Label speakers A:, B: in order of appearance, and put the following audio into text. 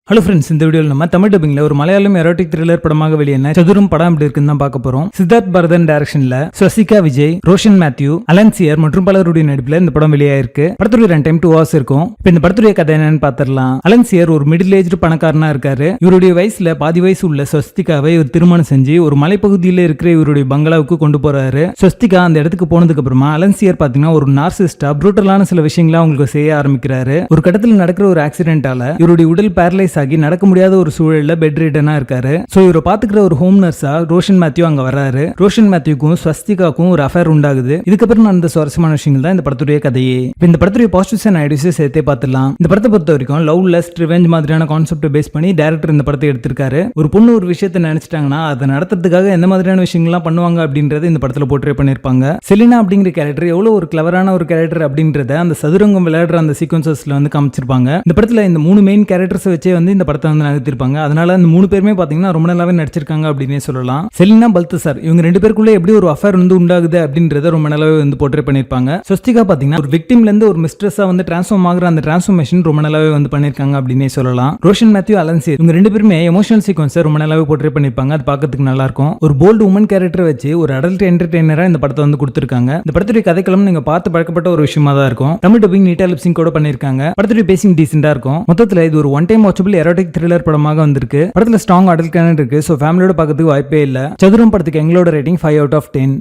A: Hello friends, இந்த வீடியோவில் நம்ம தமிழ் டப்பிங்ல ஒரு மலையாளம் எரோட்டிக் த்ரில்லர் படமாக வெளியான சதுரம் படம் எப்படி இருக்குன்னு தான் பார்க்க போறோம். சித்தார்த் பரதன் டைரக்ஷன்ல ஸ்வசிகா விஜய், ரோஷன் மேத்யூ, அலன்சியர் மற்றும் பலருடைய நடிப்புல இந்த படம் வெளியாயிருக்கு. படத்துடைய ரன் டைம் 2 hours இருக்கும். இப்போ இந்த படத்துடைய கதை என்னன்னு பார்த்திடலாம். அலன்சியர் ஒரு மிடில் ஏஜ்டு பணக்காரனா இருக்காரு. இவருடைய வயசுல பாதி வயசு உள்ள ஸ்வஸ்திகாவை இவர் திருமணம் செஞ்சு ஒரு மலைப்பகுதியில் இருக்கிற இவருடைய பங்களாவுக்கு கொண்டு போறாரு. ஸ்வஸ்திகா அந்த இடத்துக்கு போனதுக்கு அப்புறமா அலன்சியர் பாத்தீங்கன்னா ஒரு நார்சிஸ்டா புரூட்டலான சில விஷயங்களை அவங்களுக்கு செய்ய ஆரம்பிக்கிறாரு. ஒரு கட்டத்தில் நடக்கிற ஒரு ஆக்சிடென்டால இவருடைய உடல் பேரலைஸ் ஆகி நடக்க முடியாத ஒரு சூழல்ல பெட் ரிடனா இருக்காரு. சோ இவரை பாத்துக்கிற ஒரு ஹோம் நர்ஸா ரோஷன் மேத்யூ அங்க வர்றாரு. ரோஷன் மேத்யூக்கும் ஸ்வஸ்திகாக்கும் ஒரு அஃபேர் உண்டாகுது. இதுக்கப்புறம் அந்த சுவாரஸ்யமான விஷயங்கள் தான் இந்த படத்துடைய கதையே. இந்த படத்துடைய பாசிட்டிவ்ஸ் அண்ட் நெகட்டிவ்ஸ் சேர்த்தே பார்த்துடலாம். இந்த படத்தை பொறுத்த வரைக்கும் லவ் லஸ்ட் ரிவெஞ்ச் மாதிரியான கான்செப்ட் பேஸ் பண்ணி டைரக்டர் இந்த படத்தை எடுத்திருக்காரு. ஒரு பொண்ணு ஒரு விஷயத்தை நினைச்சிட்டாங்கன்னா அதை நடத்துறதுக்காக எந்த மாதிரியான விஷயங்கள்லாம் பண்ணுவாங்க அப்படின்றத இந்த படத்துல போர்ட்ரே பண்ணிருப்பாங்க. செலினா அப்படிங்கிற கேரக்டர் எவ்வளவு ஒரு கிளவரான ஒரு கேரக்டர் அப்படின்றத அந்த சதுரங்கம் விளையாடுற அந்த சீக்வன்சஸ்ல வந்து காமிச்சிருப்பாங்க. இந்த படத்துல இந்த 3 மெயின் கேரக்டர்ஸ் வச்சே வந்து இந்த படத்தை வந்து நகர்த்திருப்பாங்க. அதனால அந்த 3 பேருமே பாத்தீங்கன்னா ரொம்ப நல்லாவே நடிச்சிருக்காங்க அப்படின்னே சொல்லலாம். செலினா பல்தசார் இவங்க 2 பேருக்குள்ள எப்படி ஒரு அஃபேர் வந்து உண்டாகுது அப்படின்றத ரொம்ப நல்லாவே வந்து போர்ட்ரே பண்ணிருப்பாங்க. ஸ்வஸ்திகா பாத்தீங்கன்னா ஒரு விக்டிம்ல இருந்து ஒரு மிஸ்ட்ரஸா வந்து டிரான்ஸ்ஃபார்ம் ஆகுற அந்த டிரான்ஸ்ஃபார்மேஷன் ரொம்ப நல்லாவே வந்து பண்ணிருக்காங்க அப்படின்னே சொல்லலாம். ரோஷன் மேத்யூ, அலன்சியர் இவங்க 2 பேருமே எமோஷனல் சீக்வன்ஸை ரொம்ப நல்லாவே போர்ட்ரே பண்ணிருப்பாங்க. அது பார்க்கிறதுக்கு நல்லா இருக்கும். ஒரு போல்டு உமன் கேரக்டர் வச்சு ஒரு அடல்ட் என்டர்டெய்னரா இந்த படத்தை வந்து கொடுத்திருக்காங்க. இந்த படத்துடைய கதைக்களம் நீங்க பார்த்து பழக்கப்பட்ட ஒரு விஷயமா தான் இருக்கும். தமிழ் டப்பிங் நீட்டா லிப்சிங் கூட பண்ணிருக்காங்க. படத்துடைய பேசிங் டீசென்ட்டா இருக்கும். மொத்தத்துல இது ஒரு one time watchable erotic thriller படமாக வந்திருக்கு. படத்துல ஸ்ட்ராங் அடல்ட் கண்டென்ட் இருக்கு. சோ ஃபேமிலியோட பார்க்கிறதுக்கு வாய்ப்பே இல்ல. சதுரம் படத்துக்கு எங்களோட ரேட்டிங் 5 out of 10.